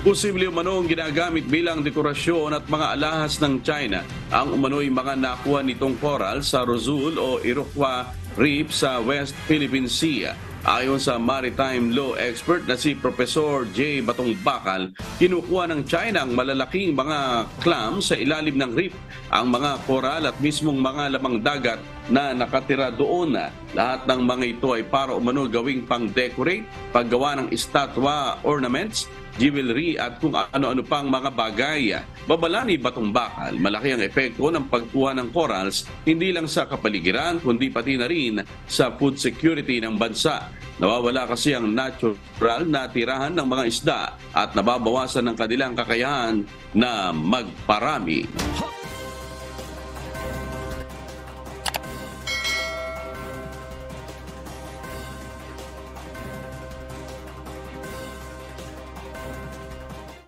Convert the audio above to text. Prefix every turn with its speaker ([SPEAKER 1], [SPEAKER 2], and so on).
[SPEAKER 1] Posible umanong ginagamit bilang dekorasyon at mga alahas ng China ang umano'y mga nakuha nitong coral sa Rizal o Iroquois Reef sa West Philippine Sea. Ayon sa maritime law expert na si Professor J. Batong Bakal, kinukuha ng China ang malalaking mga clams sa ilalim ng reef, ang mga coral at mismong mga lamang dagat na nakatira doon. Lahat ng mga ito ay para umano gawing pang-decorate, paggawa ng estatwa, ornaments, jewelry at kung ano-ano pang mga bagay. Babala ni Batong Bakal, malaki ang epekto ng pagkuha ng corals hindi lang sa kapaligiran kundi pati na rin sa food security ng bansa. Nawawala kasi ang natural na tirahan ng mga isda at nababawasan ng kanilang kakayahan na magparami.